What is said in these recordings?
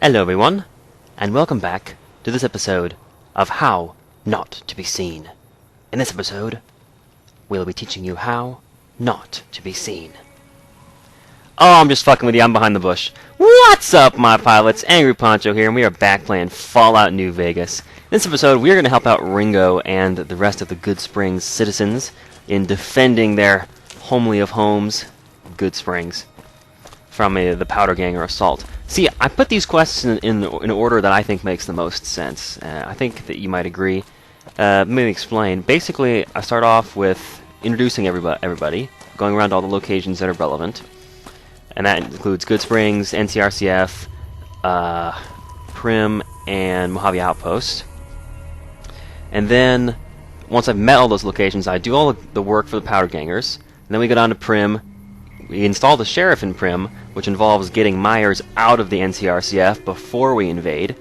Hello everyone, and welcome back to this episode of How Not to Be Seen. In this episode, we'll be teaching you how not to be seen. Oh, I'm just fucking with you, I'm behind the bush. What's up, my pilots? Angry Poncho here, and we are back playing Fallout New Vegas. In this episode, we are going to help out Ringo and the rest of the Goodsprings citizens in defending their homely of homes, Goodsprings, from the Powder Gang or assault. See, I put these quests in order that I think makes the most sense. I think that you might agree. Let me explain. Basically, I start off with introducing everybody, going around to all the locations that are relevant. And that includes Goodsprings, NCRCF, Prim, and Mojave Outpost. And then, once I've met all those locations, I do all of the work for the Powder Gangers. And then we go down to Prim. We install the sheriff in Prim, which involves getting Myers out of the NCRCF before we invade.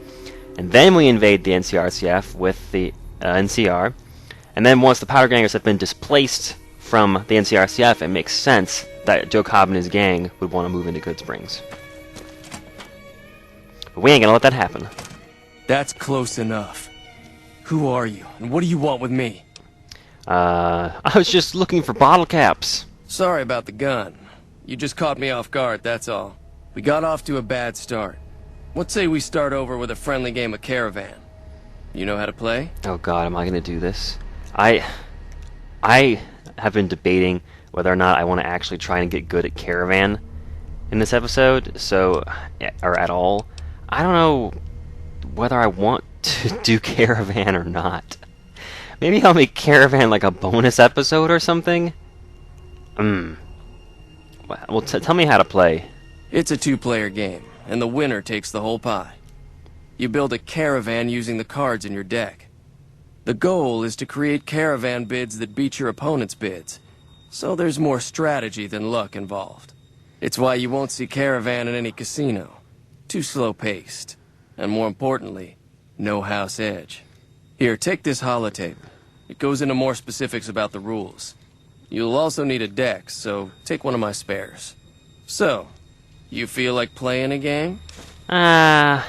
And then we invade the NCRCF with the NCR. And then once the Powder Gangers have been displaced from the NCRCF, it makes sense that Joe Cobb and his gang would want to move into Goodsprings. But we ain't gonna let that happen. That's close enough. Who are you, and what do you want with me? I was just looking for bottle caps. Sorry about the gun. You just caught me off guard, that's all. We got off to a bad start. What say we start over with a friendly game of Caravan? You know how to play? Oh god, am I gonna do this? I have been debating whether or not I want to actually try and get good at Caravan in this episode, or at all. I don't know whether I want to do Caravan or not. Maybe I'll make Caravan like a bonus episode or something? Well, tell me how to play. It's a two-player game, and the winner takes the whole pie. You build a caravan using the cards in your deck. The goal is to create caravan bids that beat your opponent's bids, so there's more strategy than luck involved. It's why you won't see caravan in any casino. Too slow-paced, and more importantly, no house edge. Here, take this holotape. It goes into more specifics about the rules. You'll also need a deck, so take one of my spares. So, you feel like playing a game? Not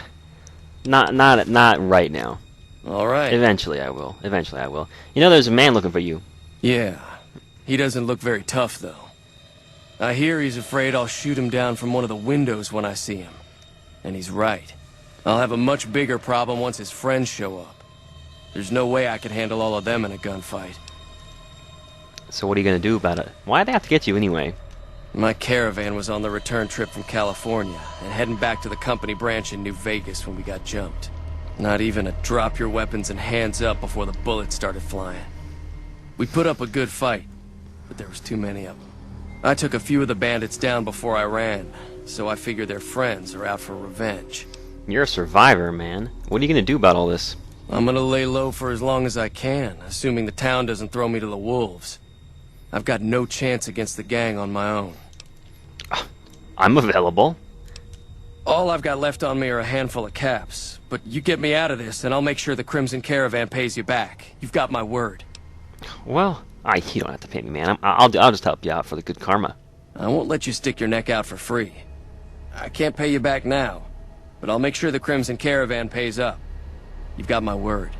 right now. All right. Eventually I will. You know, there's a man looking for you. Yeah. He doesn't look very tough, though. I hear he's afraid I'll shoot him down from one of the windows when I see him. And he's right. I'll have a much bigger problem once his friends show up. There's no way I could handle all of them in a gunfight. So what are you going to do about it? Why'd they have to get you anyway? My caravan was on the return trip from California and heading back to the company branch in New Vegas when we got jumped. Not even a drop your weapons and hands up before the bullets started flying. We put up a good fight, but there was too many of them. I took a few of the bandits down before I ran, so I figure their friends are out for revenge. You're a survivor, man. What are you going to do about all this? I'm gonna lay low for as long as I can, assuming the town doesn't throw me to the wolves. I've got no chance against the gang on my own. I'm available. All I've got left on me are a handful of caps, but you get me out of this and I'll make sure the Crimson Caravan pays you back. You've got my word. Well, you don't have to pay me, man. I'll just help you out for the good karma. I won't let you stick your neck out for free. I can't pay you back now, but I'll make sure the Crimson Caravan pays up. You've got my word.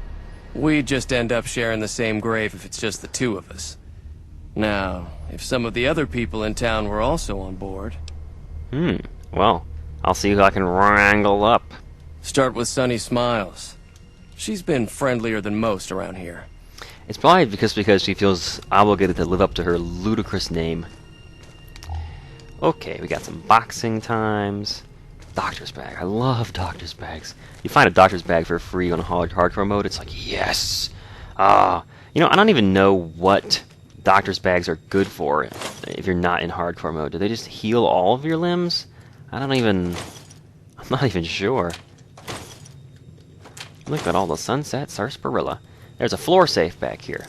We'd just end up sharing the same grave if it's just the two of us. Now, if some of the other people in town were also on board... Well, I'll see who I can wrangle up. Start with Sunny Smiles. She's been friendlier than most around here. It's probably because she feels obligated to live up to her ludicrous name. Okay, we got some boxing times. Doctor's bag. I love doctor's bags. You find a doctor's bag for free on hardcore mode, it's like, yes! I don't even know what doctor's bags are good for if you're not in hardcore mode. Do they just heal all of your limbs? I'm not even sure. Look at all the sunset sarsaparilla. There's a floor safe back here.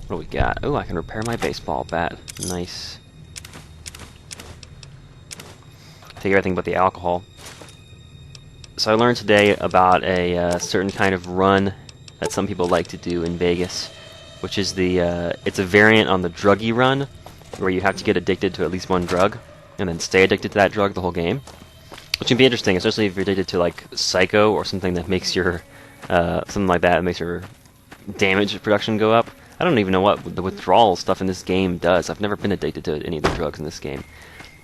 What do we got? Oh, I can repair my baseball bat. Nice. Take everything but the alcohol. So I learned today about a certain kind of run that some people like to do in Vegas, which is it's a variant on the druggy run, where you have to get addicted to at least one drug. and then stay addicted to that drug the whole game, which can be interesting, especially if you're addicted to like Psycho or something that makes your something like that makes your damage production go up. I don't even know what the withdrawal stuff in this game does. I've never been addicted to any of the drugs in this game.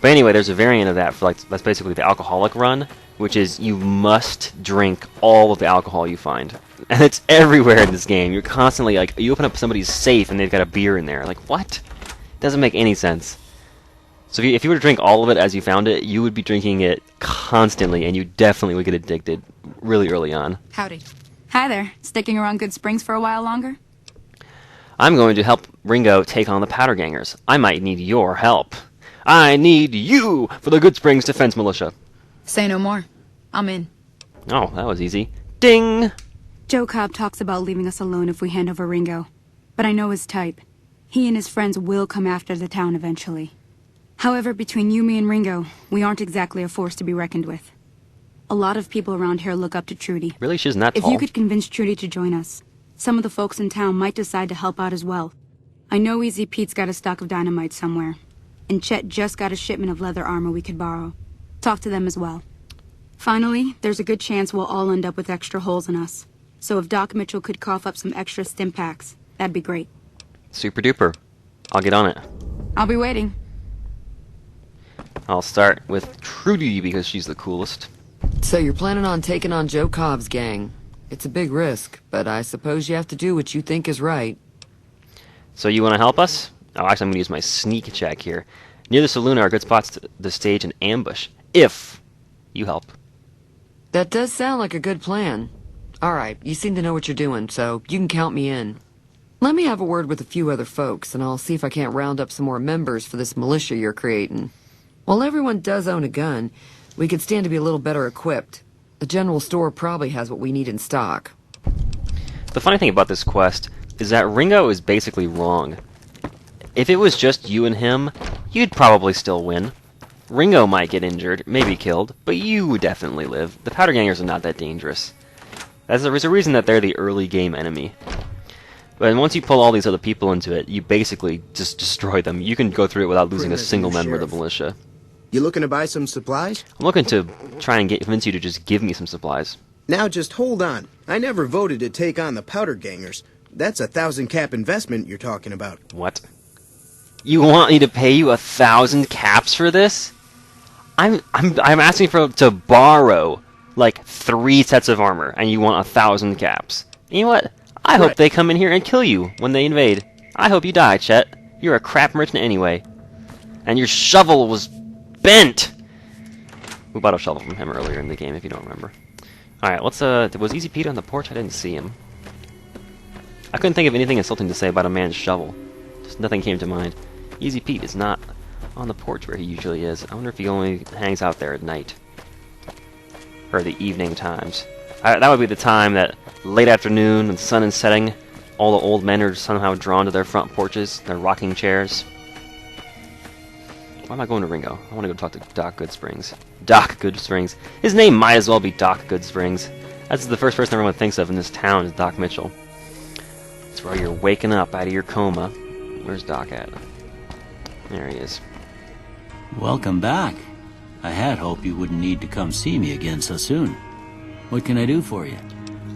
But anyway, there's a variant of that for that's basically the alcoholic run, which is you must drink all of the alcohol you find. And it's everywhere in this game. You're constantly like, you open up somebody's safe and they've got a beer in there. Like, what? It doesn't make any sense. So if you were to drink all of it as you found it, you would be drinking it constantly, and you definitely would get addicted really early on. Howdy. Hi there. Sticking around Goodsprings for a while longer? I'm going to help Ringo take on the Powder Gangers. I might need your help. I need you for the Goodsprings Defense Militia. Say no more. I'm in. Oh, that was easy. Ding! Joe Cobb talks about leaving us alone if we hand over Ringo. But I know his type. He and his friends will come after the town eventually. However, between you, me, and Ringo, we aren't exactly a force to be reckoned with. A lot of people around here look up to Trudy. Really? She's not If tall? you could convince Trudy to join us, some of the folks in town might decide to help out as well. I know Easy Pete's got a stock of dynamite somewhere, and Chet just got a shipment of leather armor we could borrow. Talk to them as well. Finally, there's a good chance we'll all end up with extra holes in us. So if Doc Mitchell could cough up some extra stim packs, that'd be great. Super duper. I'll get on it. I'll be waiting. I'll start with Trudy because she's the coolest. So you're planning on taking on Joe Cobb's gang. It's a big risk, but I suppose you have to do what you think is right. So you want to help us? Oh, actually, I'm going to use my sneak check here. Near the saloon are good spots to stage an ambush, if you help. That does sound like a good plan. Alright, you seem to know what you're doing, so you can count me in. Let me have a word with a few other folks, and I'll see if I can't round up some more members for this militia you're creating. While everyone does own a gun, we could stand to be a little better equipped. The general store probably has what we need in stock. The funny thing about this quest is that Ringo is basically wrong. If it was just you and him, you'd probably still win. Ringo might get injured, maybe killed, but you would definitely live. The Powder Gangers are not that dangerous. There's a reason that they're the early game enemy. But once you pull all these other people into it, you basically just destroy them. You can go through it without losing a single member of the militia. You looking to buy some supplies? I'm looking to try and convince you to just give me some supplies. Now just hold on. I never voted to take on the Powder Gangers. That's 1,000 cap investment you're talking about. What? You want me to pay you 1,000 caps for this? I'm asking to borrow like 3 sets of armor, and you want 1,000 caps. You know what? I hope they come in here and kill you when they invade. I hope you die, Chet. You're a crap merchant anyway. And your shovel was bent! We bought a shovel from him earlier in the game, if you don't remember. Alright, was Easy Pete on the porch? I didn't see him. I couldn't think of anything insulting to say about a man's shovel. Just nothing came to mind. Easy Pete is not on the porch where he usually is. I wonder if he only hangs out there at night. Or the evening times. That would be the time that late afternoon, when the sun is setting, all the old men are somehow drawn to their front porches, their rocking chairs. Why am I going to Ringo? I want to go talk to Doc Goodsprings. Doc Goodsprings. His name might as well be Doc Goodsprings. That's the first person everyone thinks of in this town is Doc Mitchell. It's where you're waking up out of your coma. Where's Doc at? There he is. Welcome back. I had hoped you wouldn't need to come see me again so soon. What can I do for you?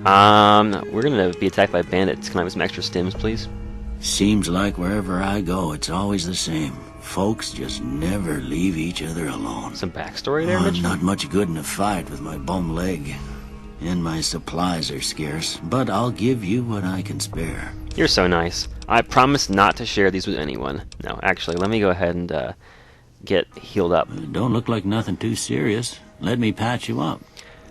We're gonna be attacked by bandits. Can I have some extra stims, please? Seems like wherever I go, it's always the same. Folks just never leave each other alone. Some backstory there, I'm Mitch? not much good in a fight with my bum leg. And my supplies are scarce, but I'll give you what I can spare. You're so nice. I promise not to share these with anyone. No, actually, let me go ahead and get healed up. Don't look like nothing too serious. Let me patch you up.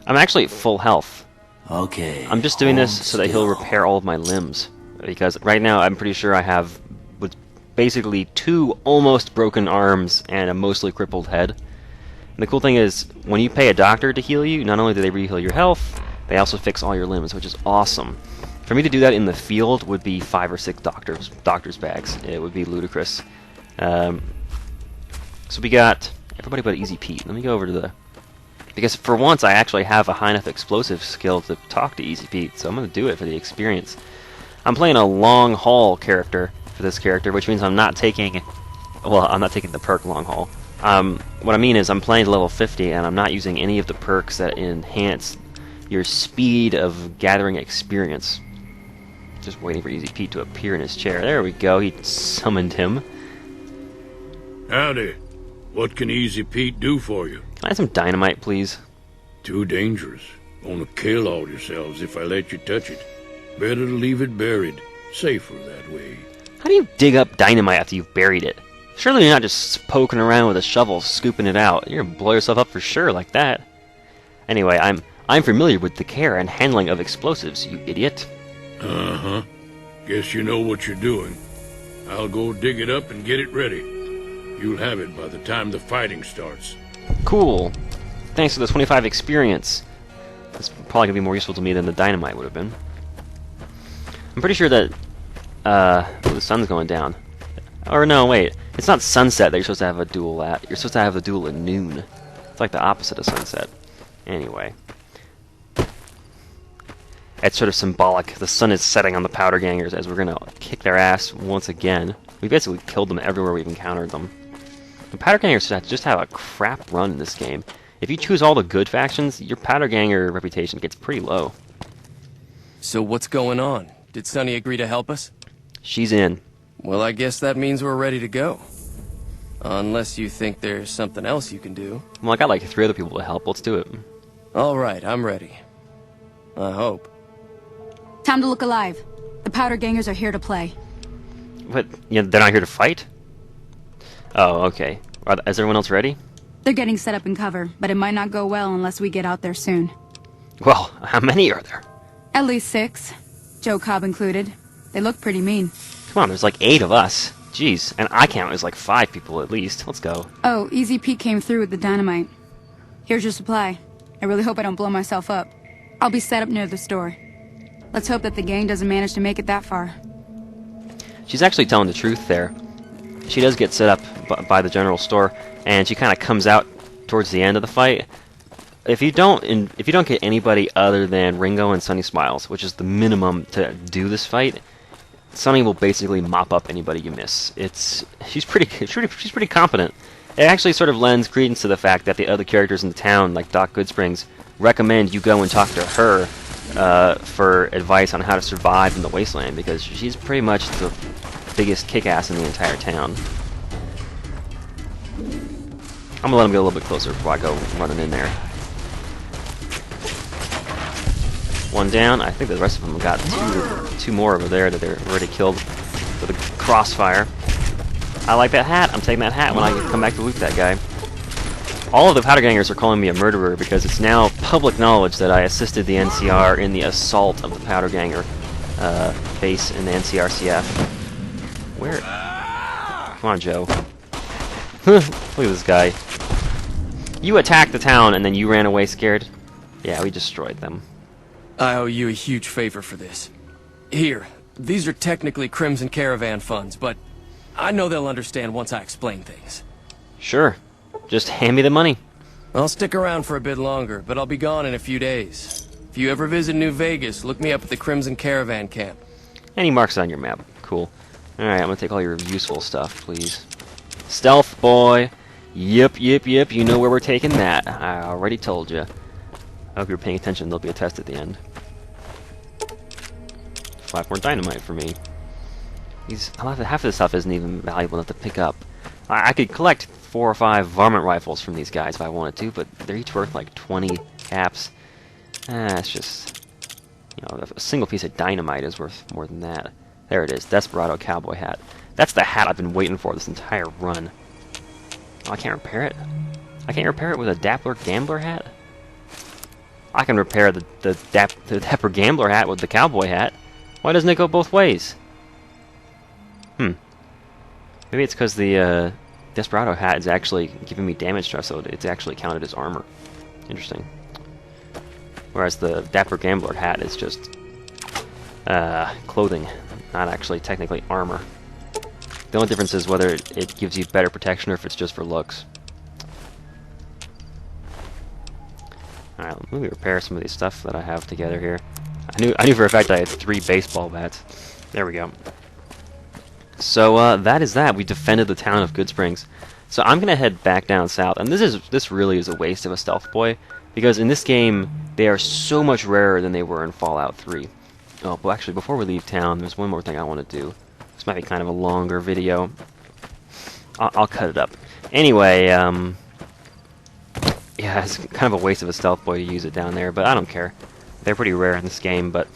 I'm actually at full health. Okay. I'm just doing this hold so that he'll still. repair all of my limbs. Because right now I'm pretty sure I have what's basically 2 almost broken arms and a mostly crippled head. And the cool thing is, when you pay a doctor to heal you, not only do they re-heal your health, they also fix all your limbs, which is awesome. For me to do that in the field would be 5 or 6 doctor's bags. It would be ludicrous. So we got everybody but Easy Pete. Let me go over to the... Because for once I actually have a high enough explosive skill to talk to Easy Pete, so I'm going to do it for the experience. I'm playing a long haul character for this character, which means I'm not taking... Well, I'm not taking the perk long haul. What I mean is I'm playing to level 50, and I'm not using any of the perks that enhance your speed of gathering experience. Just waiting for Easy Pete to appear in his chair. There we go, he summoned him. Howdy. What can Easy Pete do for you? Can I have some dynamite, please? Too dangerous. Gonna kill all yourselves if I let you touch it. Better to leave it buried. Safer that way. How do you dig up dynamite after you've buried it? Surely you're not just poking around with a shovel, scooping it out. You're gonna blow yourself up for sure like that. Anyway, I'm familiar with the care and handling of explosives, you idiot. Uh-huh. Guess you know what you're doing. I'll go dig it up and get it ready. You'll have it by the time the fighting starts. Cool. Thanks for the 25 experience. That's probably gonna be more useful to me than the dynamite would have been. I'm pretty sure that the sun's going down. Or no, wait. It's not sunset that you're supposed to have a duel at. You're supposed to have a duel at noon. It's like the opposite of sunset. Anyway. It's sort of symbolic. The sun is setting on the powder gangers as we're gonna kick their ass once again. We basically killed them everywhere we've encountered them. The powder gangers just have a crap run in this game. If you choose all the good factions, your powder ganger reputation gets pretty low. So what's going on? Did Sunny agree to help us? She's in. Well, I guess that means we're ready to go. Unless you think there's something else you can do. Well, I got like 3 other people to help. Let's do it. All right, I'm ready. I hope. Time to look alive. The powder gangers are here to play. What? Yeah, they're not here to fight? Oh, okay. Is everyone else ready? They're getting set up in cover, but it might not go well unless we get out there soon. Well, how many are there? At least 6. Joe Cobb included. They look pretty mean. Come on, there's like 8 of us. Jeez, and I count as like 5 people at least. Let's go. Oh, Easy Pete came through with the dynamite. Here's your supply. I really hope I don't blow myself up. I'll be set up near the store. Let's hope that the gang doesn't manage to make it that far. She's actually telling the truth there. She does get set up by the general store, and she kind of comes out towards the end of the fight. If you don't get anybody other than Ringo and Sunny Smiles, which is the minimum to do this fight, Sunny will basically mop up anybody you miss. She's pretty competent. It actually sort of lends credence to the fact that the other characters in the town, like Doc Goodsprings, recommend you go and talk to her for advice on how to survive in the wasteland, because she's pretty much the biggest kick-ass in the entire town. I'm gonna let him get a little bit closer before I go running in there. One down. I think the rest of them got two more over there that they're already killed with a crossfire. I like that hat. I'm taking that hat when I come back to loot that guy. All of the powder gangers are calling me a murderer because it's now public knowledge that I assisted the NCR in the assault of the powder ganger base in the NCRCF. Where? Come on, Joe. Look at this guy. You attacked the town and then you ran away scared? Yeah, we destroyed them. I owe you a huge favor for this. Here, these are technically Crimson Caravan funds, but I know they'll understand once I explain things. Sure. Just hand me the money. I'll stick around for a bit longer, but I'll be gone in a few days. If you ever visit New Vegas, look me up at the Crimson Caravan camp. And he marks it on your map. Cool. Alright, I'm gonna take all your useful stuff, please. Stealth, boy. Yep. You know where we're taking that. I already told you. I hope you're paying attention. There'll be a test at the end. 5 more dynamite for me. Half of this stuff isn't even valuable enough to pick up. I could collect 4 or 5 varmint rifles from these guys if I wanted to, but they're each worth like 20 caps. It's just, you know, a single piece of dynamite is worth more than that. There it is, Desperado cowboy hat. That's the hat I've been waiting for this entire run. Oh, I can't repair it. I can't repair it with a Dapper Gambler hat. I can repair the Dapper Gambler hat with the cowboy hat. Why doesn't it go both ways? Maybe it's because the Desperado hat is actually giving me damage stress, so it's actually counted as armor. Interesting. Whereas the Dapper Gambler hat is just clothing, not actually technically armor. The only difference is whether it gives you better protection or if it's just for looks. Alright, let me repair some of these stuff that I have together here. I knew for a fact I had 3 baseball bats. There we go. So, that is that. We defended the town of Goodsprings. So I'm gonna head back down south, and this really is a waste of a stealth boy, because in this game they are so much rarer than they were in Fallout 3. Oh, but actually, before we leave town, there's one more thing I want to do. This might be kind of a longer video. I'll cut it up. Anyway, yeah, it's kind of a waste of a stealth boy to use it down there, but I don't care. They're pretty rare in this game, but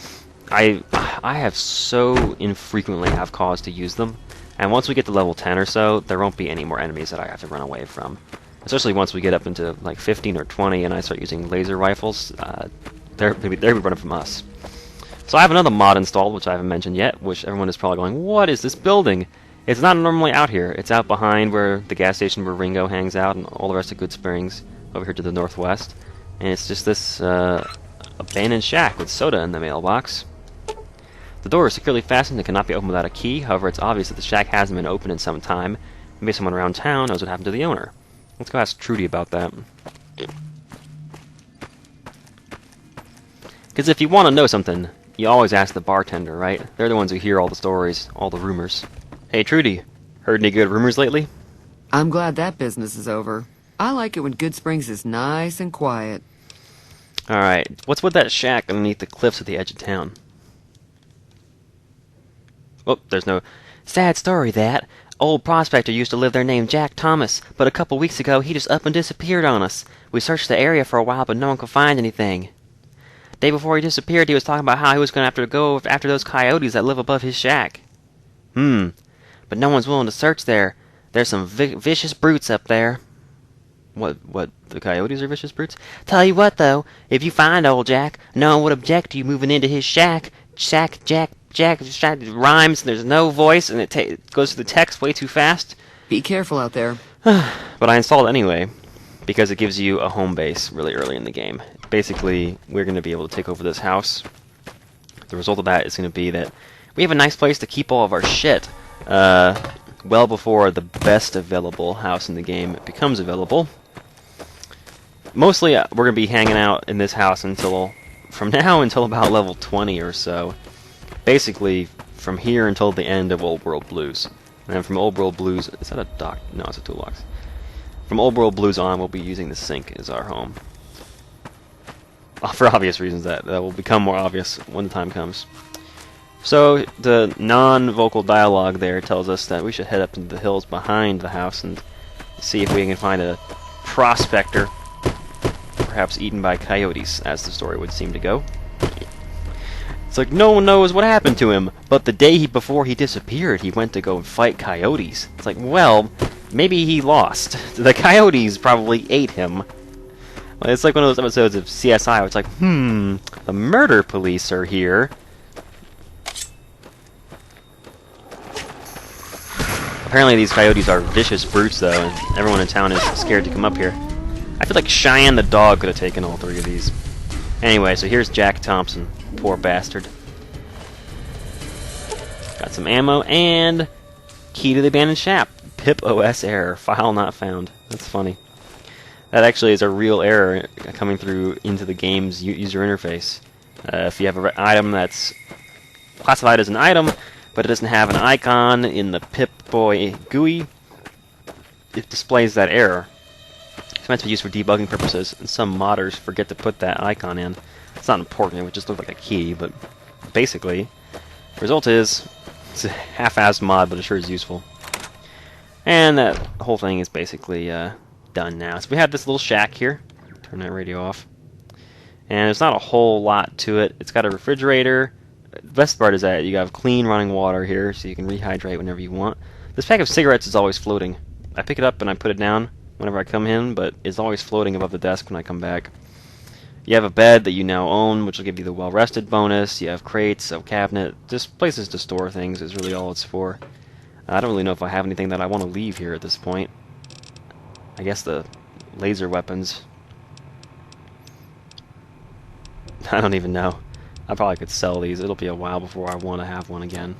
I have so infrequently have cause to use them. And once we get to level 10 or so, there won't be any more enemies that I have to run away from. Especially once we get up into like 15 or 20 and I start using laser rifles, they'll be running from us. So I have another mod installed, which I haven't mentioned yet, which everyone is probably going, what is this building? It's not normally out here. It's out behind where the gas station where Ringo hangs out and all the rest of Goodsprings over here to the northwest. And it's just this abandoned shack with soda in the mailbox. The door is securely fastened and cannot be opened without a key. However, it's obvious that the shack hasn't been opened in some time. Maybe someone around town knows what happened to the owner. Let's go ask Trudy about that. Because if you want to know something, you always ask the bartender, right? They're the ones who hear all the stories, all the rumors. Hey, Trudy, heard any good rumors lately? I'm glad that business is over. I like it when Goodsprings is nice and quiet. Alright, what's with that shack underneath the cliffs at the edge of town? Oh, there's no... Sad story, that. Old prospector used to live there named Jack Thomas, but a couple weeks ago he just up and disappeared on us. We searched the area for a while, but no one could find anything. Day before he disappeared, he was talking about how he was going to have to go after those coyotes that live above his shack. But no one's willing to search there. There's some vicious brutes up there. What, the coyotes are vicious brutes? Tell you what, though, if you find old Jack, no one would object to you moving into his shack. Jack rhymes, there's no voice, and it goes through the text way too fast. Be careful out there. But I installed it anyway, because it gives you a home base really early in the game. Basically, we're going to be able to take over this house. The result of that is going to be that we have a nice place to keep all of our shit. Well before the best available house in the game becomes available. Mostly, we're going to be hanging out in this house from now until about level 20 or so. Basically, from here until the end of Old World Blues. And then from Old World Blues... Is that a dock? No, it's a toolbox. From Old World Blues on, we'll be using the sink as our home. For obvious reasons that will become more obvious when the time comes. So, the non-vocal dialogue there tells us that we should head up into the hills behind the house and see if we can find a prospector, perhaps eaten by coyotes, as the story would seem to go. It's like, no one knows what happened to him, but the day before he disappeared, he went to go and fight coyotes. It's like, well, maybe he lost. The coyotes probably ate him. It's like one of those episodes of CSI where it's like, the murder police are here. Apparently these coyotes are vicious brutes, though, and everyone in town is scared to come up here. I feel like Cheyenne the dog could have taken all three of these. Anyway, so here's Jack Thompson. Poor bastard. Got some ammo, and key to the abandoned shack. Pip OS error. File not found. That's funny. That actually is a real error coming through into the game's user interface. If you have an item that's classified as an item, but it doesn't have an icon in the Pip-Boy GUI, it displays that error. It's meant to be used for debugging purposes, and some modders forget to put that icon in. It's not important, it would just look like a key, but basically, the result is, it's a half-assed mod, but it sure is useful. And that whole thing is basically done now. So we have this little shack here. Turn that radio off. And there's not a whole lot to it. It's got a refrigerator. The best part is that you have clean running water here, so you can rehydrate whenever you want. This pack of cigarettes is always floating. I pick it up and I put it down whenever I come in, but it's always floating above the desk when I come back. You have a bed that you now own, which will give you the well-rested bonus. You have crates, a cabinet, just places to store things is really all it's for. I don't really know if I have anything that I want to leave here at this point. I guess the laser weapons. I don't even know. I probably could sell these. It'll be a while before I want to have one again.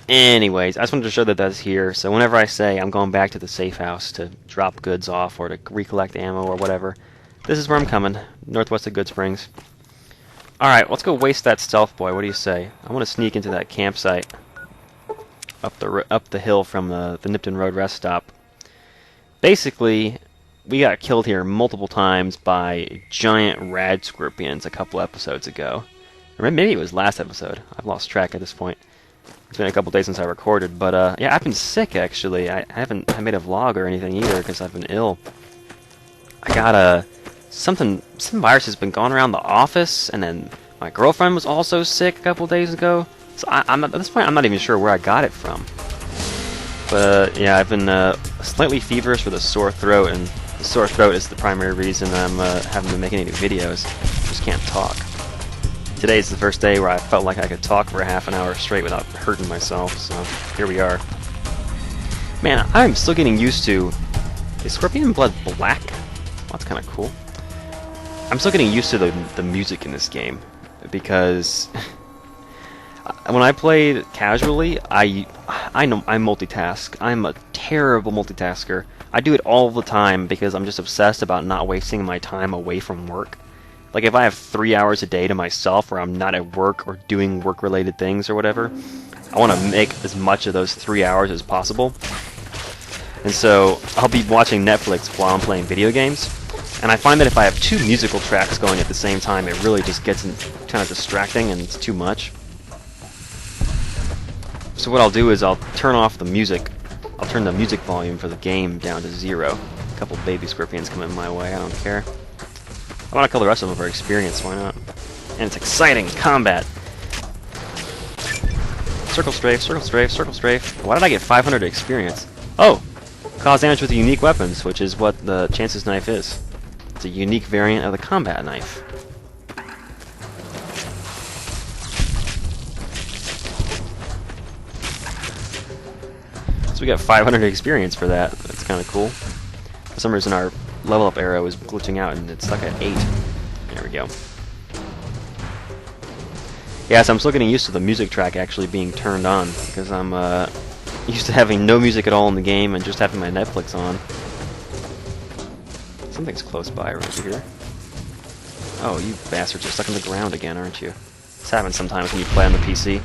Anyways, I just wanted to show that that's here. So whenever I say I'm going back to the safe house to drop goods off or to recollect ammo or whatever, this is where I'm coming, northwest of Goodsprings. Alright, let's go waste that stealth boy. What do you say? I want to sneak into that campsite. up the hill from the Nipton Road rest stop. Basically, we got killed here multiple times by giant rad scorpions a couple episodes ago. Or maybe it was last episode. I've lost track at this point. It's been a couple days since I recorded, but yeah, I've been sick actually. I haven't made a vlog or anything either because I've been ill. I got some virus has been going around the office, and then my girlfriend was also sick a couple days ago. So I'm at this point I'm not even sure where I got it from. But yeah, I've been slightly feverish with a sore throat, and the sore throat is the primary reason I'm having to make any new videos. Just can't talk. Today's the first day where I felt like I could talk for a half an hour straight without hurting myself, so here we are. Man, I'm still getting used to... Is Scorpion Blood black? Well, that's kind of cool. I'm still getting used to the music in this game, because... when I played casually, I know I multitask. I'm a terrible multitasker. I do it all the time because I'm just obsessed about not wasting my time away from work. Like, if I have 3 hours a day to myself where I'm not at work or doing work-related things or whatever, I want to make as much of those 3 hours as possible. And so, I'll be watching Netflix while I'm playing video games, and I find that if I have two musical tracks going at the same time, it really just gets kind of distracting and it's too much. So what I'll do is I'll turn off the music. I'll turn the music volume for the game down to 0. A couple baby scorpions coming my way, I don't care. I want to kill the rest of them for experience, why not? And it's exciting! Combat! Circle strafe, circle strafe, circle strafe. Why did I get 500 experience? Oh! Cause damage with unique weapons, which is what the Chance's knife is. It's a unique variant of the combat knife. So we got 500 experience for that. That's kind of cool. For some reason our level up arrow is glitching out and it's stuck at 8. There we go. Yeah, so I'm still getting used to the music track actually being turned on, because I'm used to having no music at all in the game and just having my Netflix on. Something's close by right here. Oh, you bastards are stuck in the ground again, aren't you? This happens sometimes when you play on the PC.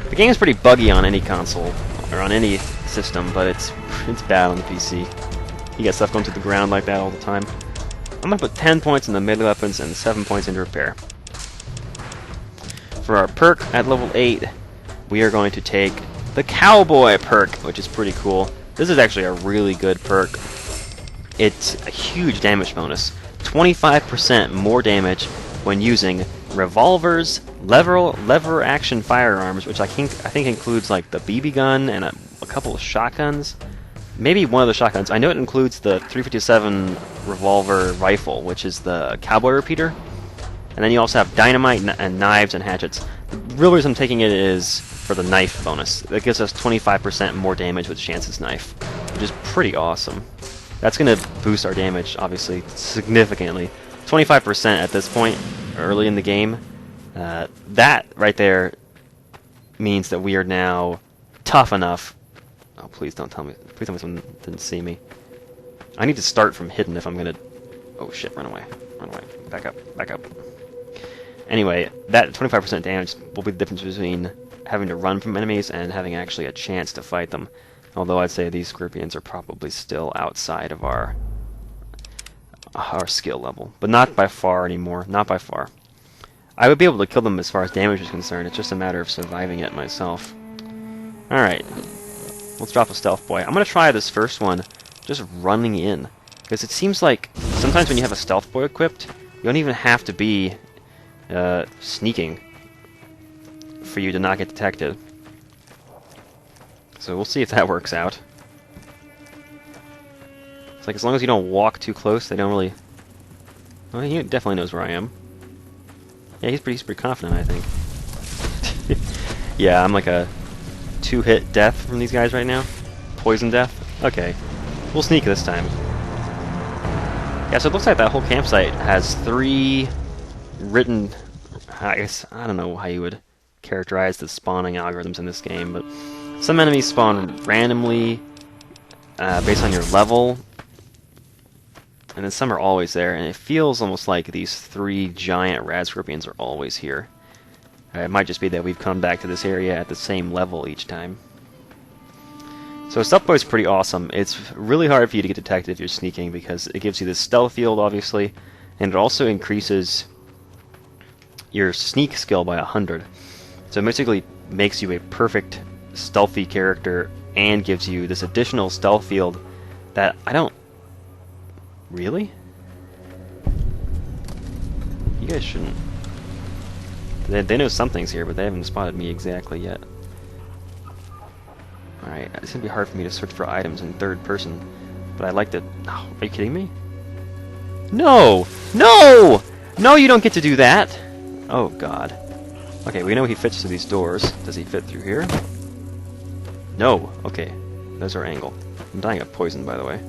The game is pretty buggy on any console, or on any system, but it's bad on the PC. You got stuff going to the ground like that all the time. I'm going to put 10 points in the melee weapons and 7 points into repair. For our perk at level 8, we are going to take the Cowboy perk, which is pretty cool. This is actually a really good perk. It's a huge damage bonus. 25% more damage when using revolvers, lever action firearms, which I think includes like the BB gun and a couple of shotguns. Maybe one of the shotguns. I know it includes the 357 revolver rifle, which is the cowboy repeater. And then you also have dynamite and knives and hatchets. The real reason I'm taking it is for the knife bonus. That gives us 25% more damage with Chance's knife, which is pretty awesome. That's going to boost our damage, obviously, significantly. 25% at this point, early in the game. That right there means that we are now tough enough. Oh, please don't tell me. Please tell me someone didn't see me. I need to start from hidden if I'm going to... Oh shit, run away. Run away. Back up. Back up. Anyway, that 25% damage will be the difference between having to run from enemies and having actually a chance to fight them. Although I'd say these scorpions are probably still outside of our skill level. But not by far anymore. Not by far. I would be able to kill them as far as damage is concerned. It's just a matter of surviving it myself. Alright. Let's drop a stealth boy. I'm going to try this first one just running in. Because it seems like sometimes when you have a stealth boy equipped, you don't even have to be sneaking for you to not get detected. So we'll see if that works out. It's like as long as you don't walk too close, they don't really... Well, he definitely knows where I am. Yeah, he's pretty confident, I think. Yeah, I'm like a 2-hit death from these guys right now. Poison death. Okay. We'll sneak this time. Yeah, so it looks like that whole campsite has 3 written... I guess, I don't know how you would characterize the spawning algorithms in this game, but some enemies spawn randomly based on your level, and then some are always there, and it feels almost like these 3 giant rad scorpions are always here. It might just be that we've come back to this area at the same level each time. So Stealth Boy's pretty awesome. It's really hard for you to get detected if you're sneaking because it gives you this stealth field, obviously, and it also increases your sneak skill by 100. So it basically makes you a perfect stealthy character and gives you this additional stealth field that I don't... Really? You guys shouldn't... They know something's here, but they haven't spotted me exactly yet. Alright, it's gonna be hard for me to search for items in third person, but I like to... Oh, are you kidding me? No! No! No, you don't get to do that! Oh, God. Okay, we know he fits through these doors. Does he fit through here? No! Okay, there's our angle. I'm dying of poison, by the way.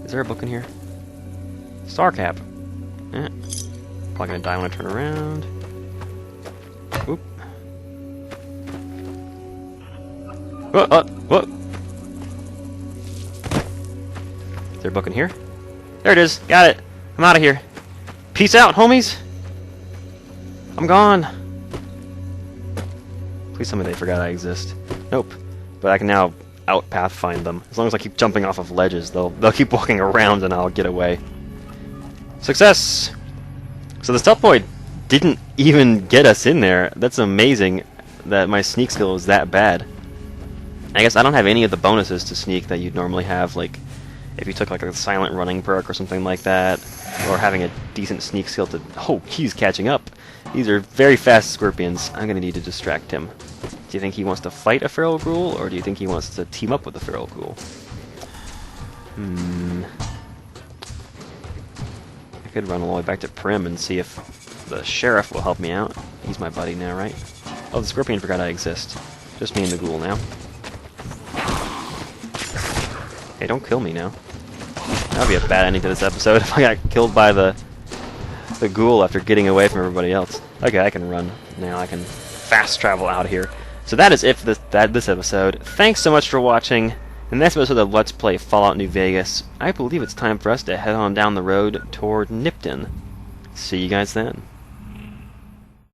Is there a book in here? Star cap. Eh. Probably gonna die when I turn around. Oop. What? Is there a book in here? There it is. Got it. I'm out of here. Peace out, homies. I'm gone. Please tell me they forgot I exist. Nope. But I can now out-path find them. As long as I keep jumping off of ledges, they'll keep walking around and I'll get away. Success! So the Stealth Boy didn't even get us in there. That's amazing that my sneak skill is that bad. I guess I don't have any of the bonuses to sneak that you'd normally have, like if you took like a silent running perk or something like that, or having a decent sneak skill to... Oh, he's catching up. These are very fast scorpions. I'm gonna need to distract him. Do you think he wants to fight a feral ghoul, or do you think he wants to team up with a feral ghoul? I could run all the way back to Prim and see if the sheriff will help me out. He's my buddy now, right? Oh, the scorpion forgot I exist. Just me and the ghoul now. Hey, don't kill me now. That would be a bad ending to this episode if I got killed by the ghoul after getting away from everybody else. Okay, I can run now. I can fast travel out here. So that is it for this episode. Thanks so much for watching. In the next episode of Let's Play Fallout New Vegas, I believe it's time for us to head on down the road toward Nipton. See you guys then.